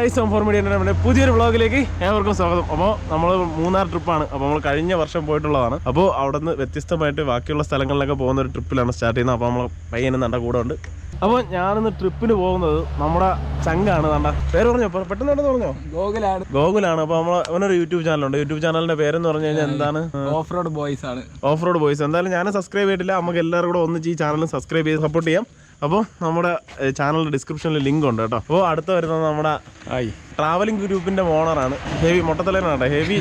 Guys നമ്മുടെ പുതിയൊരു വ്ളോഗിലേക്ക് ഏവർക്കും സ്വാഗതം. അപ്പോൾ നമ്മൾ മൂന്നാർ ട്രിപ്പാണ്. അപ്പോൾ നമ്മൾ കഴിഞ്ഞ വർഷം പോയിട്ടുള്ളതാണ്. അപ്പോൾ അവിടെ നിന്ന് വ്യത്യസ്തമായിട്ട് ബാക്കിയുള്ള സ്ഥലങ്ങളിലൊക്കെ പോകുന്ന ഒരു ട്രിപ്പിലാണ് സ്റ്റാർട്ട് ചെയ്യുന്നത്. അപ്പോൾ നമ്മൾ പയ്യനും നമ്മുടെ കൂടെ ഉണ്ട്. അപ്പോൾ ഞാനിന്ന് ട്രിപ്പിന് പോകുന്നത് നമ്മുടെ ചങ്കാണ്. കണ്ട പേര് പറഞ്ഞോ, പെട്ടെന്ന് പറഞ്ഞോ. ഗോകുലാണ്. അപ്പോൾ നമ്മൾ അവനൊരു യൂട്യൂബ് ചാനലുണ്ട്. യൂട്യൂബ് ചാനലിന്റെ പേരെന്ന് പറഞ്ഞു കഴിഞ്ഞാൽ എന്താണ്? ഓഫ് റോഡ് ബോയ്സ് ആണ്. Off road boys. എന്തായാലും ഞാൻ സബ്സ്ക്രൈബ് ചെയ്തിട്ടില്ല. നമുക്ക് എല്ലാവരും കൂടെ ഒന്നിച്ച് ഈ ചാനൽ സബ്സ്ക്രൈബ് ചെയ്ത് സപ്പോർട്ട് ചെയ്യാം. അപ്പോൾ നമ്മുടെ ചാനലിൻ്റെ ഡിസ്ക്രിപ്ഷനിൽ ലിങ്ക് ഉണ്ട് കേട്ടോ. അപ്പോൾ അടുത്ത് വരുന്നത് നമ്മുടെ ട്രാവലിംഗ് ഗ്രൂപ്പിൻ്റെ ഓണറാണ്. ഹെവി മൊട്ടത്തലേനാണ്, ഹെവി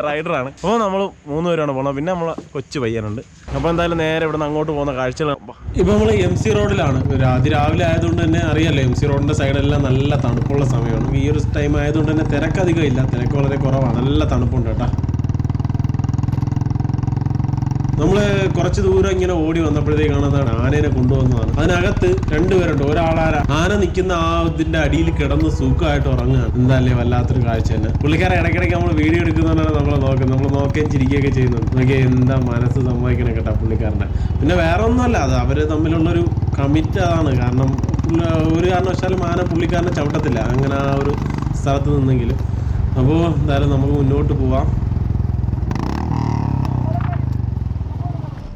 റൈഡറാണ്. അപ്പോൾ നമ്മൾ 3 പേരാണ് പോകുന്നത്. പിന്നെ നമ്മളെ കൊച്ചു പയ്യനുണ്ട്. അപ്പോൾ എന്തായാലും നേരെ ഇവിടെ നിന്ന് അങ്ങോട്ട് പോകുന്ന കാഴ്ചകൾ. ഇപ്പോൾ നമ്മൾ MC റോഡിലാണ്. അതിരാവിലെ ആയതുകൊണ്ട് തന്നെ അറിയാമല്ലോ, MC റോഡിൻ്റെ സൈഡെല്ലാം നല്ല തണുപ്പുള്ള സമയമാണ്. ഈ ഒരു ടൈം ആയതുകൊണ്ട് തന്നെ തിരക്കധികം ഇല്ല, തിരക്ക് വളരെ കുറവാണ്. നല്ല തണുപ്പുണ്ട് കേട്ടോ. നമ്മൾ കുറച്ച് ദൂരം ഇങ്ങനെ ഓടി വന്നപ്പോഴത്തേക്കാണ് അതാണ് ആനേനെ കൊണ്ടുവന്നതാണ്. അതിനകത്ത് 2 പേരുണ്ട്. ആന നിൽക്കുന്ന ആ ഇതിന്റെ അടിയിൽ കിടന്ന് സുഖമായിട്ട് ഉറങ്ങുകയാണ്. എന്താല്ലേ വല്ലാത്തൊരു കാഴ്ച തന്നെ. പുള്ളിക്കാരെ ഇടയ്ക്കിടയ്ക്ക് നമ്മൾ വീഡിയോ എടുക്കുന്നതാണ് നമ്മളെ നോക്കുന്നത്. നമ്മൾ നോക്കുകയും ചിരിക്കുകയൊക്കെ ചെയ്യുന്നത്. നോക്കിയാൽ എന്താ മനസ്സ് സമ്മതിക്കണം കേട്ടോ പുള്ളിക്കാരൻ്റെ. പിന്നെ വേറെ ഒന്നുമല്ല, അത് അവർ തമ്മിലുള്ളൊരു കമ്മിറ്റ് അതാണ്. കാരണം ഒരു കാരണവശാലും ആന പുള്ളിക്കാരനെ ചവിട്ടത്തില്ല അങ്ങനെ ആ ഒരു സ്ഥലത്ത് നിന്നെങ്കിലും. അപ്പോൾ എന്തായാലും നമുക്ക് മുന്നോട്ട് പോവാം.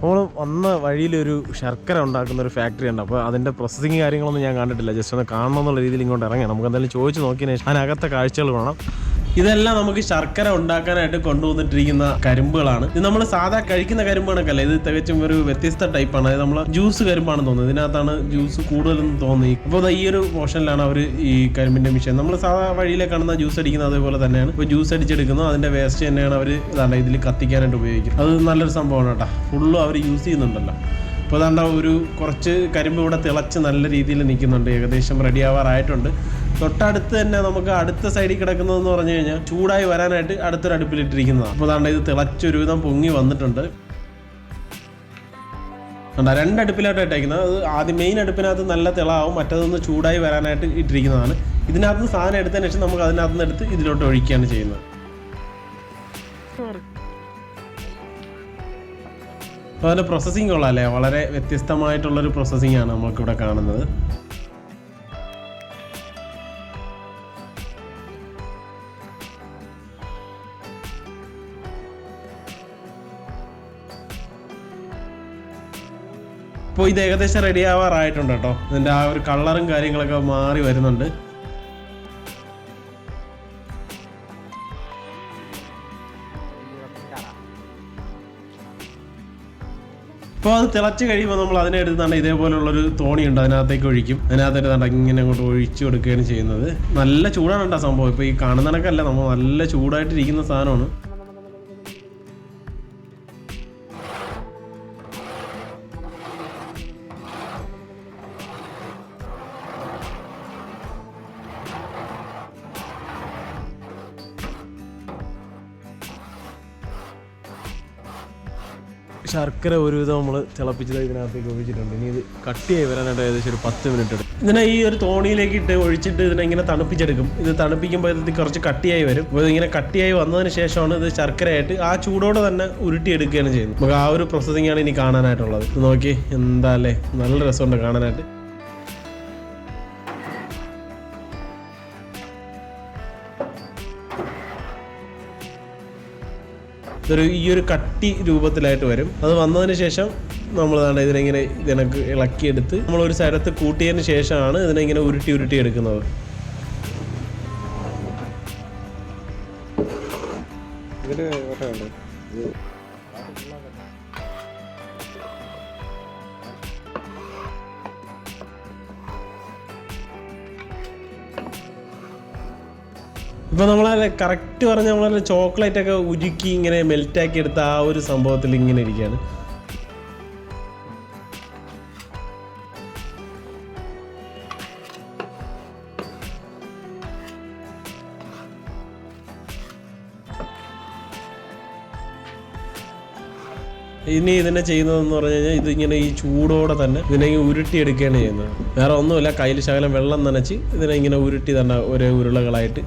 നമ്മൾ വന്ന വഴിയിലൊരു ശർക്കര ഉണ്ടാക്കുന്ന ഒരു ഫാക്ടറി ഉണ്ട്. അപ്പോൾ അതിൻ്റെ പ്രോസസ്സിങ് കാര്യങ്ങളൊന്നും ഞാൻ കണ്ടിട്ടില്ല. ജസ്റ്റ് ഒന്ന് കാണണം എന്നുള്ള രീതിയിൽ ഇങ്ങോട്ട് ഇറങ്ങാം. നമുക്ക് എന്തായാലും ചോദിച്ച് നോക്കിയതിന് ശേഷം അതിനകത്തെ കാഴ്ചകൾ വേണം. ഇതെല്ലാം നമുക്ക് ശർക്കര ഉണ്ടാക്കാനായിട്ട് കൊണ്ടുവന്നിട്ടിരിക്കുന്ന കരിമ്പുകളാണ്. ഇത് നമ്മൾ സാധാ കഴിക്കുന്ന കരിമ്പാണൊക്കെയല്ല, ഇത് തികച്ചും ഒരു വ്യത്യസ്ത ടൈപ്പാണ്. അതായത് നമ്മൾ ജ്യൂസ് കരിമ്പാണെന്ന് തോന്നുന്നത്. ഇതിനകത്താണ് ജ്യൂസ് കൂടുതലെന്ന് തോന്നി. അപ്പോൾ ഈ ഒരു പോർഷനിലാണ് അവർ ഈ കരിമ്പിൻ്റെ മിഷൻ. നമ്മൾ സാധാ വഴിയിലെ കാണുന്ന ജ്യൂസ് അടിക്കുന്നത് അതേപോലെ തന്നെയാണ്. ഇപ്പോൾ ജ്യൂസ് അടിച്ചെടുക്കുന്നു, അതിൻ്റെ വേസ്റ്റ് തന്നെയാണ് അവർ ഇതാണ് ഇതിൽ കത്തിക്കാനായിട്ട് ഉപയോഗിക്കുന്നത്. അത് നല്ലൊരു സംഭവമാണ് കേട്ടോ. ഫുള്ളും അവർ യൂസ് ചെയ്യുന്നുണ്ടല്ലോ. അപ്പോൾ അതാണ്ട ഒരു കുറച്ച് കരിമ്പ് ഇവിടെ തിളച്ച് നല്ല രീതിയിൽ നിൽക്കുന്നുണ്ട്. ഏകദേശം റെഡി ആവാറായിട്ടുണ്ട്. തൊട്ടടുത്ത് തന്നെ നമുക്ക് അടുത്ത സൈഡിൽ കിടക്കുന്നതെന്ന് പറഞ്ഞു കഴിഞ്ഞാൽ ചൂടായി വരാനായിട്ട് അടുത്തൊരു അടുപ്പിലിട്ടിരിക്കുന്നതാണ്. അപ്പോൾ അതാണ്ട് ഇത് തിളച്ചൊരുവിധം പൊങ്ങി വന്നിട്ടുണ്ട്. 2 അടുപ്പിലായിട്ട് ഇട്ടേക്കുന്നത്. അത് ആദ്യം മെയിൻ അടുപ്പിനകത്ത് നല്ല തിളാവും, മറ്റതൊന്ന് ചൂടായി വരാനായിട്ട് ഇട്ടിരിക്കുന്നതാണ്. ഇതിനകത്ത് നിന്ന് സാധനം എടുത്തതിന് ശേഷം നമുക്ക് അതിനകത്ത് നിന്ന് എടുത്ത് ഇതിലോട്ട് ഒഴിക്കുകയാണ് ചെയ്യുന്നത്. അപ്പോൾ അതിൻ്റെ പ്രോസസ്സിങ് കൊള്ളാമല്ലേ, വളരെ വ്യത്യസ്തമായിട്ടുള്ളൊരു പ്രോസസ്സിങ്ങാണ് നമുക്കിവിടെ കാണുന്നത്. ഇപ്പോൾ ഇത് ഏകദേശം റെഡി ആവാറായിട്ടുണ്ട് കേട്ടോ. ഇതിൻ്റെ ആ ഒരു കളറും കാര്യങ്ങളൊക്കെ മാറി വരുന്നുണ്ട്. അപ്പോൾ അത് തിളച്ച് കഴിയുമ്പോൾ നമ്മൾ അതിനെ എടുത്താണ് ഇതേപോലുള്ളൊരു തോണിയുണ്ട്, അതിനകത്തേക്ക് ഒഴിക്കും. അതിനകത്തേക്ക് ഇങ്ങനെ അങ്ങോട്ട് ഒഴിച്ചു കൊടുക്കുകയാണ് ചെയ്യുന്നത്. നല്ല ചൂടാണ് കേട്ടോ സംഭവം. ഇപ്പോൾ ഈ കാണുന്ന കണക്കല്ല, നമ്മൾ നല്ല ചൂടായിട്ടിരിക്കുന്ന സാധനമാണ്. ശർക്കര ഒരുവിധം നമ്മൾ തിളപ്പിച്ചത് ഇതിനകത്തേക്ക് ഒഴിച്ചിട്ടുണ്ട്. ഇനി ഇത് കട്ടിയായി വരാനായിട്ട് ഏകദേശം ഒരു 10 മിനിറ്റ് എടുക്കും. ഇതിനെ ഈ ഒരു തോണിയിലേക്ക് ഇട്ട് ഒഴിച്ചിട്ട് ഇതിനെ ഇങ്ങനെ തണുപ്പിച്ചെടുക്കും. ഇത് തണുപ്പിക്കുമ്പോൾ ഇത് കുറച്ച് കട്ടിയായി വരും. അപ്പോൾ ഇതിങ്ങനെ കട്ടിയായി വന്നതിന് ശേഷമാണ് ഇത് ശർക്കരയായിട്ട് ആ ചൂടോടെ തന്നെ ഉരുട്ടിയെടുക്കുകയാണ് ചെയ്യുന്നത്. നമുക്ക് ആ ഒരു പ്രോസസ്സിങ്ങാണ് ഇനി കാണാനായിട്ടുള്ളത്. നോക്കി എന്താ അല്ലേ, നല്ല രസമുണ്ട് കാണാനായിട്ട്. ഈ ഒരു കട്ടി രൂപത്തിലായിട്ട് വരും. അത് വന്നതിന് ശേഷം നമ്മൾ ഇതിനെങ്ങനെ ഇതിനൊക്കെ ഇളക്കിയെടുത്ത് നമ്മളൊരു സ്ഥലത്ത് കൂട്ടിയതിന് ശേഷമാണ് ഇതിനെങ്ങനെ ഉരുട്ടി എടുക്കുന്നത്. ഇപ്പോൾ നമ്മളെ കറക്റ്റ് പറഞ്ഞാൽ നമ്മളെ ചോക്ലേറ്റ് ഒക്കെ ഉരുക്കി ഇങ്ങനെ മെൽറ്റാക്കി എടുത്ത ആ ഒരു സംഭവത്തിൽ ഇങ്ങനെ ഇരിക്കുകയാണ്. ഇനി ഇതിനെ ചെയ്യുന്നതെന്ന് പറഞ്ഞു കഴിഞ്ഞാൽ ഇതിങ്ങനെ ഈ ചൂടോടെ തന്നെ ഇതിനെ ഉരുട്ടിയെടുക്കുകയാണ് ചെയ്യുന്നത്. വേറെ ഒന്നുമില്ല, കയ്യിൽ ശകലം വെള്ളം നനച്ച് ഇതിനെ ഇങ്ങനെ ഉരുട്ടി തന്നെ ഓരോ ഉരുളകളായിട്ട്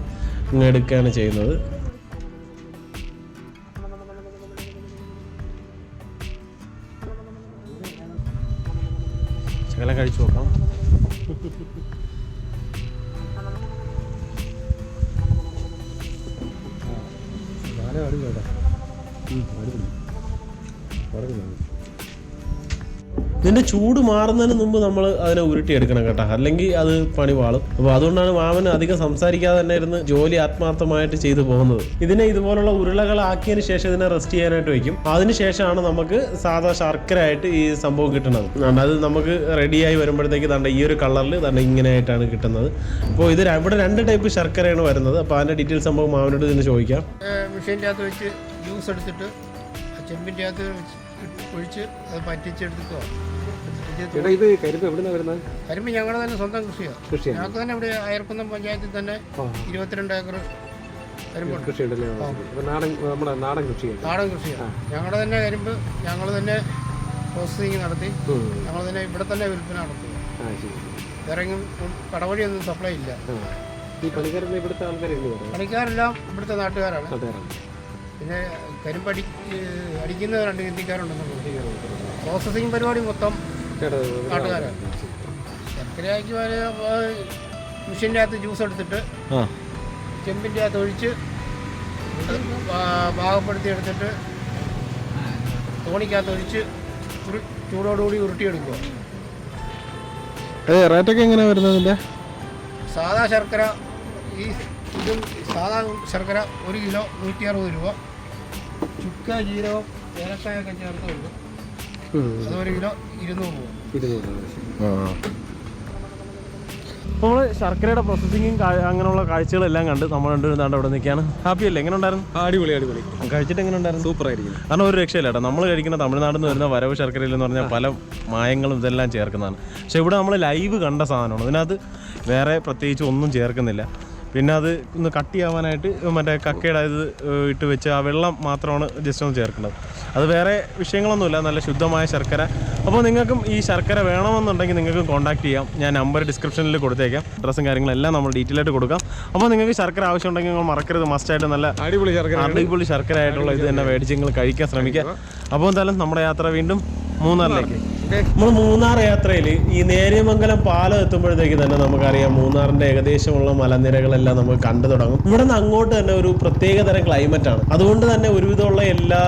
ഇങ്ങനെ എടുക്കുകയാണ് ചെയ്യുന്നത്. ശകലം കഴിച്ചു നോക്കാം. ഇതിൻ്റെ ചൂട് മാറുന്നതിന് മുമ്പ് നമ്മൾ അതിനെ ഉരുട്ടിയെടുക്കണം കേട്ടോ, അല്ലെങ്കിൽ അത് പണി പാളും. അപ്പോൾ അതുകൊണ്ടാണ് മാമന് അധികം സംസാരിക്കാതെ തന്നെ ഇരുന്ന് ജോലി ആത്മാർത്ഥമായിട്ട് ചെയ്തു പോകുന്നത്. ഇതിനെ ഇതുപോലുള്ള ഉരുളകളാക്കിയതിന് ശേഷം ഇതിനെ റെസ്റ്റ് ചെയ്യാനായിട്ട് വയ്ക്കും. അതിനുശേഷമാണ് നമുക്ക് സാധാ ശർക്കര ആയിട്ട് ഈ സംഭവം കിട്ടുന്നത്. അത് നമുക്ക് റെഡിയായി വരുമ്പോഴത്തേക്ക് തണ്ട ഈ ഒരു കളറിൽ തണ്ട ഇങ്ങനെയായിട്ടാണ് കിട്ടുന്നത്. അപ്പോൾ ഇത് ഇവിടെ 2 ടൈപ്പ് ശർക്കരയാണ് വരുന്നത്. അപ്പോൾ അതിൻ്റെ ഡീറ്റെയിൽസ് സംഭവം മാമനോട് ഇതിന് ചോദിക്കാം. മെഷീൻ്റെ അകത്ത് വെച്ച് ജ്യൂസ് എടുത്തിട്ട് ചെമ്പിൻ്റെ അകത്ത് ഒഴിച്ച് അത് പറ്റിച്ചെടുത്തിട്ടോ. ഇത് കരിമ്പ് എവിടെ നിന്നാണ് വരുന്നത്? കരിമ്പ് ഞങ്ങളുടെ തന്നെ സ്വന്തം കൃഷിയാണ്. ഞങ്ങൾക്ക് തന്നെ ഇവിടെ അയർക്കുന്നം പഞ്ചായത്തിൽ തന്നെ 22 ഏക്കർ കരിമ്പ് കൃഷിയുണ്ടല്ലേ? നമ്മുടെ നാടൻ കൃഷിയാണ്. നാടൻ കൃഷിയാണ്. ഞങ്ങളുടെ തന്നെ കരിമ്പ് ഞങ്ങൾ തന്നെ പ്രോസസ്സിങ് നടത്തി ഞങ്ങൾ തന്നെ ഇവിടെ തന്നെ വിൽപ്പന നടത്തുക. ഇറങ്ങും കടവഴിയൊന്നും സപ്ലൈ ഇല്ല. ഈ പണിക്കാരെല്ലാം ഇവിടുത്തെ ആൾക്കാരല്ലേ? പണിക്കാരെല്ലാം ഇവിടുത്തെ നാട്ടുകാരാണ്. പിന്നെ കരിമ്പ് അടിക്കുന്ന 2 ഹിന്ദിക്കാരുണ്ടെന്ന്. പ്രോസസ്സിങ് പരിപാടി മൊത്തം നാട്ടുകാരാണ്. ശർക്കരയാക്കി മെഷീൻ്റെ അകത്ത് ജ്യൂസ് എടുത്തിട്ട് ചെമ്പിൻ്റെ അകത്ത് ഒഴിച്ച് പാകപ്പെടുത്തി എടുത്തിട്ട് തോണിക്കകത്ത് ഒഴിച്ച് ചൂടോടുകൂടി ഉരുട്ടിയെടുക്കുക. റേറ്റൊക്കെ എങ്ങനെയാണ് വരുന്നതിൻ്റെ? സാധാ ശർക്കര ഇതും സാധാ ശർക്കര 1 കിലോ 160 രൂപ. ചുക്ക, ജീരകം, ഏലക്കായൊക്കെ ചേർത്തുണ്ട്. അത് 1 കിലോ 200 രൂപ. നമ്മൾ ശർക്കരയുടെ പ്രോസസ്സിങ്ങും അങ്ങനെയുള്ള കാഴ്ചകളെല്ലാം കണ്ട് നമ്മൾ രണ്ടുപേരും അവിടെ നിൽക്കുകയാണ്. ഹാപ്പി അല്ലേ? എങ്ങനെ ഉണ്ടായിരുന്നു? അടിപൊളി. കഴിച്ചിട്ട് എങ്ങനെ ഉണ്ടായിരുന്നു? സൂപ്പർ ആയിരിക്കും. കാരണം ഒരു രക്ഷയില്ല കേട്ടോ. നമ്മൾ കഴിക്കുന്ന തമിഴ്നാട്ടിൽ നിന്ന് വരുന്ന വരവ് ശർക്കരയിൽ എന്ന് പറഞ്ഞാൽ പല മായങ്ങളും ഇതെല്ലാം ചേർക്കുന്നതാണ്. പക്ഷേ ഇവിടെ നമ്മൾ ലൈവ് കണ്ട സാധനമാണ്. ഇതിനകത്ത് വേറെ പ്രത്യേകിച്ച് ഒന്നും ചേർക്കുന്നില്ല. പിന്നെ അത് ഒന്ന് കട്ടിയാവാനായിട്ട് മറ്റേ കക്കയുടെ ഇത് ഇട്ട് വെച്ച് ആ വെള്ളം മാത്രമാണ് ജസ്റ്റ് ഒന്ന് ചേർക്കുന്നത്. അത് വേറെ വിഷയങ്ങളൊന്നുമില്ല. നല്ല ശുദ്ധമായ ശർക്കര. അപ്പോൾ നിങ്ങൾക്കും ഈ ശർക്കര വേണമെന്നുണ്ടെങ്കിൽ നിങ്ങൾക്ക് കോൺടാക്ട് ചെയ്യാം. ഞാൻ നമ്പർ ഡിസ്ക്രിപ്ഷനിൽ കൊടുത്തേക്കാം. അഡ്രസ്സും കാര്യങ്ങളെല്ലാം നമ്മൾ ഡീറ്റെയിൽ ആയിട്ട് കൊടുക്കാം. അപ്പോൾ നിങ്ങൾക്ക് ശർക്കര ആവശ്യമുണ്ടെങ്കിൽ നിങ്ങൾ മറക്കരുത്. മസ്റ്റായിട്ട് നല്ല അടിപൊളി ശർക്കര ആയിട്ടുള്ള ഇത് തന്നെ മേടിച്ച് നിങ്ങൾ കഴിക്കാൻ ശ്രമിക്കുക. അപ്പോൾ എന്തായാലും നമ്മുടെ യാത്ര വീണ്ടും മൂന്നാറിലേക്ക്. നമ്മൾ മൂന്നാർ യാത്രയിൽ ഈ നേര്യമംഗലം പാലം എത്തുമ്പോഴത്തേക്ക് തന്നെ നമുക്കറിയാം മൂന്നാറിന്റെ ഏകദേശമുള്ള മലനിരകളെല്ലാം നമുക്ക് കണ്ടു തുടങ്ങും. ഇവിടെ നിന്ന് അങ്ങോട്ട് തന്നെ ഒരു പ്രത്യേകതരം ക്ലൈമറ്റ് ആണ്. അതുകൊണ്ട് തന്നെ ഒരുവിധമുള്ള എല്ലാ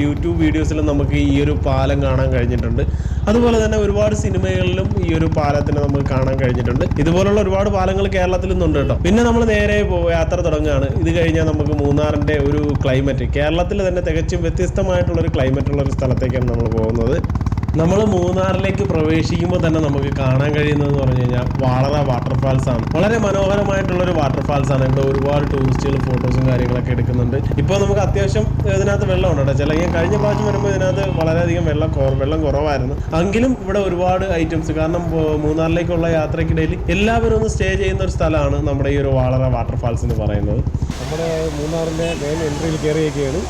യൂട്യൂബ് വീഡിയോസിലും നമുക്ക് ഈ ഒരു പാലം കാണാൻ കഴിഞ്ഞിട്ടുണ്ട്. അതുപോലെ തന്നെ ഒരുപാട് സിനിമകളിലും ഈ ഒരു പാലത്തിന് നമുക്ക് കാണാൻ കഴിഞ്ഞിട്ടുണ്ട്. ഇതുപോലുള്ള ഒരുപാട് പാലങ്ങൾ കേരളത്തിൽ നിന്നുണ്ട് കേട്ടോ. പിന്നെ നമ്മൾ നേരെ യാത്ര തുടങ്ങുകയാണ്. ഇത് കഴിഞ്ഞാൽ നമുക്ക് മൂന്നാറിന്റെ ഒരു ക്ലൈമറ്റ്, കേരളത്തിൽ തന്നെ തികച്ചും വ്യത്യസ്തമായിട്ടുള്ള ഒരു ക്ലൈമറ്റ് ഉള്ള ഒരു സ്ഥലത്തേക്കാണ് നമ്മൾ പോകുന്നത്. നമ്മൾ മൂന്നാറിലേക്ക് പ്രവേശിക്കുമ്പോൾ തന്നെ നമുക്ക് കാണാൻ കഴിയുന്നതെന്ന് പറഞ്ഞു കഴിഞ്ഞാൽ വാളറ വാട്ടർഫാൾസ് ആണ്. വളരെ മനോഹരമായിട്ടുള്ളൊരു വാട്ടർഫാൾസ് ആണ്. ഇവിടെ ഒരുപാട് ടൂറിസ്റ്റുകൾ ഫോട്ടോസും കാര്യങ്ങളൊക്കെ എടുക്കുന്നുണ്ട്. ഇപ്പോൾ നമുക്ക് അത്യാവശ്യം ഇതിനകത്ത് വെള്ളമുണ്ട് കേട്ടോ. ചില കഴിഞ്ഞ പ്രാവശ്യം വരുമ്പോൾ ഇതിനകത്ത് വളരെയധികം വെള്ളം കുറവായിരുന്നു. എങ്കിലും ഇവിടെ ഒരുപാട് ഐറ്റംസ്, കാരണം മൂന്നാറിലേക്കുള്ള യാത്രക്കിടയിൽ എല്ലാവരും ഒന്ന് സ്റ്റേ ചെയ്യുന്ന ഒരു സ്ഥലമാണ് നമ്മുടെ ഈ ഒരു വാളറ വാട്ടർഫാൾസ് എന്ന് പറയുന്നത്. നമ്മുടെ മൂന്നാറിൻ്റെ മെയിൻ എൻട്രിയിൽ കയറിയൊക്കെയാണ്.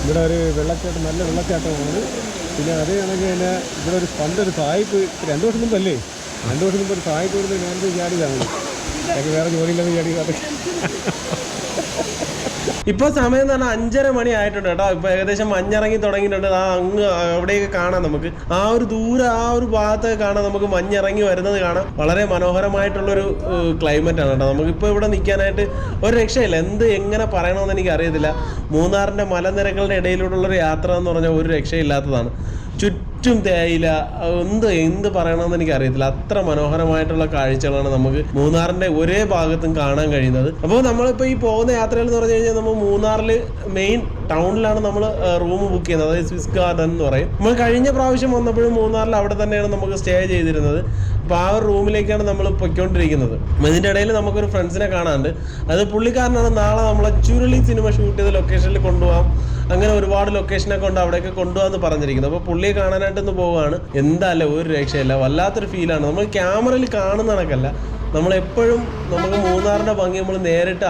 ഇവിടെ ഒരു വെള്ളച്ചാട്ടം, നല്ല വെള്ളച്ചാട്ടമാണ്. പിന്നെ അതേ കണക്ക് തന്നെ ഇവിടെ ഒരു പണ്ടൊരു സായിപ്പ് 2 വർഷം മുമ്പല്ലേ, 2 വർഷം മുമ്പ് ഒരു സായിപ്പ് ഇവിടുന്ന് ഞാനത് ചാടിയതാണ്. എനിക്ക് വേറെ ജോലിയില്ലാതെ ചാടി. ഇപ്പോൾ സമയം എന്ന് പറഞ്ഞാൽ 5:30 മണി ആയിട്ടുണ്ട് കേട്ടോ. ഇപ്പോൾ ഏകദേശം മഞ്ഞിറങ്ങി തുടങ്ങിയിട്ടുണ്ട്. അങ്ങ് അവിടെയൊക്കെ കാണാം നമുക്ക്. ആ ഒരു ദൂരെ ആ ഒരു ഭാഗത്തൊക്കെ കാണാം നമുക്ക് മഞ്ഞിറങ്ങി വരുന്നത് കാണാം. വളരെ മനോഹരമായിട്ടുള്ളൊരു ക്ലൈമറ്റ് ആണ് കേട്ടോ. നമുക്കിപ്പോൾ ഇവിടെ നിൽക്കാനായിട്ട് ഒരു രക്ഷയില്ല. എങ്ങനെ പറയണമെന്ന് എനിക്ക് അറിയത്തില്ല. മൂന്നാറിൻ്റെ മലനിരകളുടെ ഇടയിലൂടെയുള്ളൊരു യാത്ര എന്ന് പറഞ്ഞാൽ ഒരു രക്ഷയില്ലാത്തതാണ്. ചുറ്റും തേയില, എന്ത് പറയണമെന്ന് എനിക്ക് അറിയത്തില്ല. അത്ര മനോഹരമായിട്ടുള്ള കാഴ്ചകളാണ് നമുക്ക് മൂന്നാറിന്റെ ഒരേ ഭാഗത്തും കാണാൻ കഴിയുന്നത്. അപ്പോൾ നമ്മളിപ്പോൾ ഈ പോകുന്ന യാത്രയിൽ എന്ന് പറഞ്ഞു കഴിഞ്ഞാൽ നമ്മൾ മൂന്നാറിൽ മെയിൻ ടൗണിലാണ് നമ്മൾ റൂം ബുക്ക് ചെയ്യുന്നത്. അതായത് സ്വിസ് ഗാർഡൻ എന്ന് പറയും. നമ്മൾ കഴിഞ്ഞ പ്രാവശ്യം വന്നപ്പോഴും മൂന്നാറിൽ അവിടെ തന്നെയാണ് നമുക്ക് സ്റ്റേ ചെയ്തിരുന്നത്. അപ്പോൾ ആ ഒരു റൂമിലേക്കാണ് നമ്മൾ പൊയ്ക്കൊണ്ടിരിക്കുന്നത്. ഇതിൻ്റെ ഇടയിൽ നമുക്കൊരു ഫ്രണ്ട്സിനെ കാണാനുണ്ട്. അത് പുള്ളിക്കാരനാണ് നാളെ നമ്മളെ ചുരുളി സിനിമ ഷൂട്ട് ചെയ്ത ലൊക്കേഷനിൽ കൊണ്ടുപോകാം. അങ്ങനെ ഒരുപാട് ലൊക്കേഷനൊക്കെ ഉണ്ട്, അവിടെയൊക്കെ കൊണ്ടുപോകാമെന്ന് പറഞ്ഞിരിക്കുന്നത്. അപ്പോൾ പുള്ളിയെ കാണാനായിട്ടൊന്ന് പോവുകയാണ്. എന്തായാലും ഒരു രക്ഷയില്ല, വല്ലാത്തൊരു ഫീലാണ്. നമ്മൾ ക്യാമറയിൽ കാണുന്ന കണക്കല്ല, നമ്മളെപ്പോഴും നമുക്ക് മൂന്നാറിൻ്റെ ഭംഗി നമ്മൾ നേരിട്ട്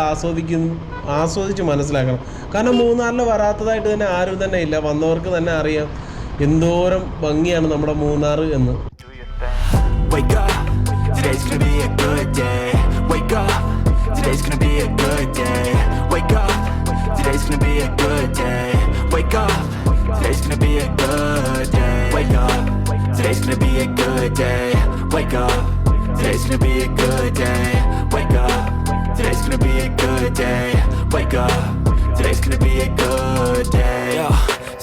ആസ്വദിച്ച് മനസ്സിലാക്കണം. കാരണം മൂന്നാറിൽ വരാത്തതായിട്ട് തന്നെ ആരും തന്നെ ഇല്ല. വന്നവർക്ക് തന്നെ അറിയാം എന്തോരം ഭംഗിയാണ് നമ്മുടെ മൂന്നാർ എന്ന്. Wake up, today's gonna be a good day. Wake up, today's gonna be a good day. Wake up, today's gonna be a good day. Wake up, today's gonna be a good day. Wake up, today's gonna be a good day. Wake up, today's gonna be a good day. Wake up, today's gonna be a good day. Wake up, today's gonna be a good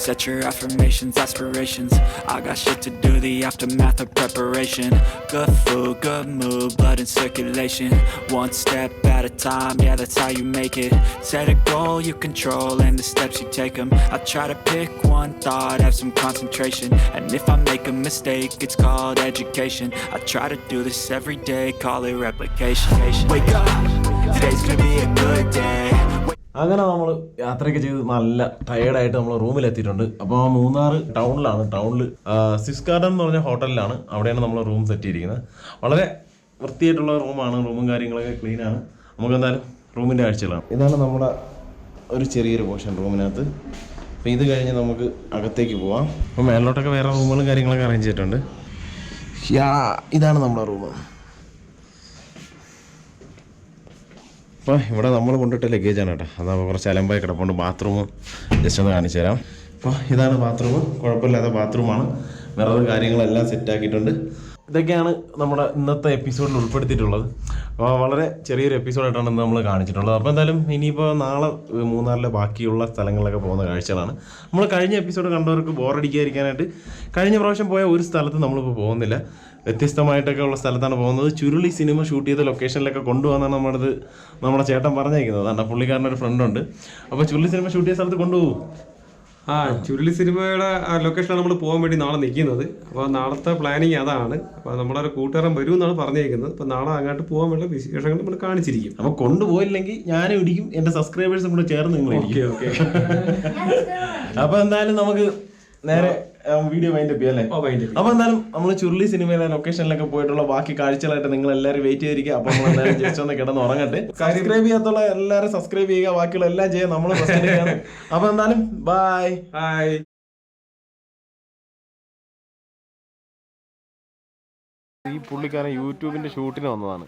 Set your affirmations, aspirations. I got shit to do, the aftermath of preparation. Good food, good mood, blood in circulation. One step at a time, yeah, that's how you make it. Set a goal you control and the steps you take them. I try to pick one thought, have some concentration. And if I make a mistake, it's called education. I try to do this every day, call it replication. Wake up, today's gonna be a good day. അങ്ങനെ നമ്മൾ യാത്രയൊക്കെ ചെയ്ത് നല്ല ടയേർഡായിട്ട് നമ്മൾ റൂമിലെത്തിയിട്ടുണ്ട്. അപ്പോൾ മൂന്നാർ ടൗണിൽ six garden എന്ന് പറഞ്ഞ ഹോട്ടലിലാണ്. അവിടെയാണ് നമ്മൾ റൂം സെറ്റ് ചെയ്തിരിക്കുന്നത്. വളരെ വൃത്തിയായിട്ടുള്ള റൂമാണ്, റൂമും കാര്യങ്ങളൊക്കെ ക്ലീനാണ്. നമുക്ക് എന്തായാലും റൂമിൻ്റെ കാഴ്ചകളാണ്. ഇതാണ് നമ്മുടെ ഒരു ചെറിയൊരു പോർഷൻ റൂമിനകത്ത്. അപ്പോൾ ഇത് കഴിഞ്ഞ് നമുക്ക് അകത്തേക്ക് പോവാം. അപ്പോൾ മേലോട്ടൊക്കെ വേറെ റൂമുകളും കാര്യങ്ങളൊക്കെ അറേഞ്ച് ചെയ്തിട്ടുണ്ട്. ഇതാണ് നമ്മുടെ റൂം. അപ്പോൾ ഇവിടെ നമ്മൾ കൊണ്ടിട്ട ലഗേജാണ് കേട്ടോ. അതാകുമ്പോൾ കുറച്ച് അലമ്പായി കിടപ്പുണ്ട്. ബാത്റൂം ജസ്റ്റ് ഒന്ന് കാണിച്ചു തരാം. അപ്പോൾ ഇതാണ് ബാത്റൂം. കുഴപ്പമില്ലാത്ത ബാത്റൂമാണ്. വേറെ കാര്യങ്ങളെല്ലാം സെറ്റാക്കിയിട്ടുണ്ട്. ഇതൊക്കെയാണ് നമ്മുടെ ഇന്നത്തെ എപ്പിസോഡിൽ ഉൾപ്പെടുത്തിയിട്ടുള്ളത്. അപ്പോൾ വളരെ ചെറിയൊരു എപ്പിസോഡായിട്ടാണ് ഇന്ന് നമ്മൾ കാണിച്ചിട്ടുള്ളത്. അപ്പോൾ എന്തായാലും ഇനിയിപ്പോൾ നാളെ മൂന്നാറിലെ ബാക്കിയുള്ള സ്ഥലങ്ങളിലൊക്കെ പോകുന്ന കാഴ്ചകളാണ്. നമ്മൾ കഴിഞ്ഞ എപ്പിസോഡ് കണ്ടവർക്ക് ബോറടിക്കാതിരിക്കാനായിട്ട് കഴിഞ്ഞ പ്രാവശ്യം പോയ ഒരു സ്ഥലത്ത് നമ്മളിപ്പോൾ പോകുന്നില്ല. വ്യത്യസ്തമായിട്ടൊക്കെ ഉള്ള സ്ഥലത്താണ് പോകുന്നത്. ചുരുളി സിനിമ ഷൂട്ട് ചെയ്ത ലൊക്കേഷനിലൊക്കെ കൊണ്ടുപോകാനാണ് നമ്മുടെ ചേട്ടൻ പറഞ്ഞേക്കുന്നത്. കാരണം പുള്ളിക്കാരനൊരു ഫ്രണ്ടുണ്ട്. അപ്പോൾ ചുരുളി സിനിമ ഷൂട്ട് ചെയ്ത സ്ഥലത്ത് കൊണ്ടുപോകും. ചുരുളി സിനിമയുടെ ലൊക്കേഷനാണ് നമ്മൾ പോകാൻ വേണ്ടി നാളെ നിൽക്കുന്നത്. അപ്പോൾ നാളത്തെ പ്ലാനിങ് അതാണ്. അപ്പോൾ നമ്മുടെ ഒരു കൂട്ടുകാരൻ വരും എന്നാണ് പറഞ്ഞേക്കുന്നത്. അപ്പോൾ നാളെ അങ്ങോട്ട് പോകാൻ വേണ്ട വിശേഷങ്ങൾ നമ്മൾ കാണിച്ചിരിക്കും. അപ്പോൾ കൊണ്ടുപോയില്ലെങ്കിൽ ഞാനും ഇടിക്കും, എൻ്റെ സബ്സ്ക്രൈബേഴ്സും കൂടെ ചേർന്ന് നിങ്ങൾ ഇരിക്കും. ഓക്കെ. അപ്പോൾ എന്തായാലും നമുക്ക് നേരെ വീഡിയോ വൈൻഡ് അപ്പ് ചെയ്യാം അല്ലേ? അപ്പോൾ എന്തായാലും നമ്മൾ ചുരുളി സിനിമയിലെ ലൊക്കേഷനിലൊക്കെ പോയിട്ടുള്ള ബാക്കി കാഴ്ചകളായിട്ട് നിങ്ങൾ എല്ലാവരും വെയിറ്റ് ചെയ്തിരിക്കുക. അപ്പോൾ നമ്മൾ എന്തായാലും ജസ്റ്റ് ഒന്ന് കിടന്ന് ഉറങ്ങട്ടെ. സബ്സ്ക്രൈബ് ചെയ്യാത്തുള്ള എല്ലാവരും സബ്സ്ക്രൈബ് ചെയ്യുക, ബാക്കിയുള്ള എല്ലാം ചെയ്യാം. നമ്മൾ അപ്പോൾ എന്തായാലും ബൈ. ഈ പുള്ളിക്കാരൻ യൂട്യൂബിന്റെ ഷൂട്ടിന് വന്നതാണ്.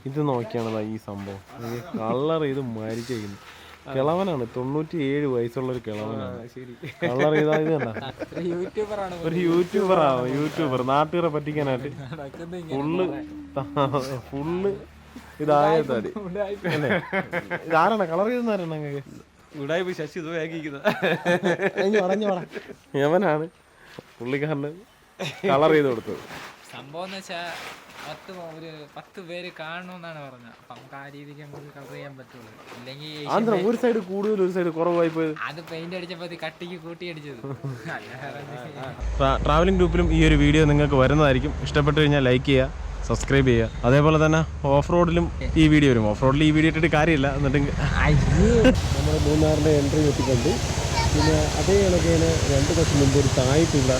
ഇത് നോക്കിയാണ് ഈ സംഭവം. കളർ ചെയ്ത് മരിച്ചിരിക്കുന്നു. കിളവനാണ്, 97 വയസ്സുള്ളൊരു കിളവനാണ്. കളർ ചെയ്താ ഇത് കണ്ട ഒരു യൂട്യൂബർ നാട്ടുകാരെ പറ്റിക്കാനായിട്ട് ഫുള്ള് ഇതായ തടി. ഇതാരാണ് കളർ ചെയ്തെന്നാരാണ് അങ്ങക്ക്? യവനാണ് പുള്ളിക്കാരന് കളർ ചെയ്ത് കൊടുത്തത്. സംഭവം എന്ന് വെച്ചാൽ 10 പേര് കാണണമെന്നാണ് പറഞ്ഞത്. അപ്പം നമുക്ക് ആ രീതിക്ക് നമുക്ക് കളർ ചെയ്യാൻ പറ്റുള്ളൂ. ഇല്ലെങ്കിൽ ഒരു സൈഡ് കൂടുതൽ ഒരു സൈഡ് കുറവായി പോയത്. അത് പെയിന്റ് അടിച്ചപ്പോൾ കട്ടിക്ക് കൂട്ടി അടിച്ചത്. ട്രാവലിംഗ് ഗ്രൂപ്പിലും ഈ ഒരു വീഡിയോ നിങ്ങൾക്ക് വരുന്നതായിരിക്കും. ഇഷ്ടപ്പെട്ട് കഴിഞ്ഞാൽ ലൈക്ക് ചെയ്യുക, സബ്സ്ക്രൈബ് ചെയ്യുക. അതേപോലെ തന്നെ ഓഫ് റോഡിലും ഈ വീഡിയോ വരും. ഓഫ് റോഡിൽ ഈ വീഡിയോ ഇട്ടിട്ട് കാര്യമില്ല. എന്നിട്ട് നമ്മൾ മൂന്നാറിൻ്റെ എൻട്രി എത്തിക്കൊണ്ട് പിന്നെ അതേ കണക്ക് 2 വർഷം മുമ്പ് ഒരു തായിട്ടുള്ള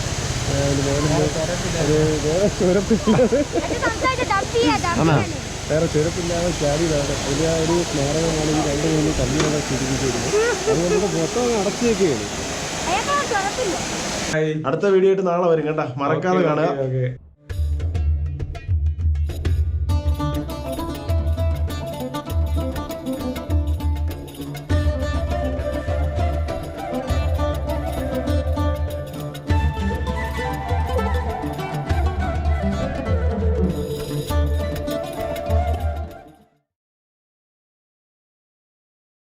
വേറെ ചെറുപ്പില്ലാതെ ചാടിയതാണ്. അതിൽ ആ ഒരു സ്മാരകമാണ് ഈ 2-3 കല്ലുകളെ സ്ഥിതിപ്പിച്ചിരുന്നത്. അതുകൊണ്ട് മൊത്തം അടച്ചിയൊക്കെയാണ്. അടുത്ത വീഡിയോ ആയിട്ട് നാളെ വരും കേട്ടോ, മറക്കാതെ കാണുക.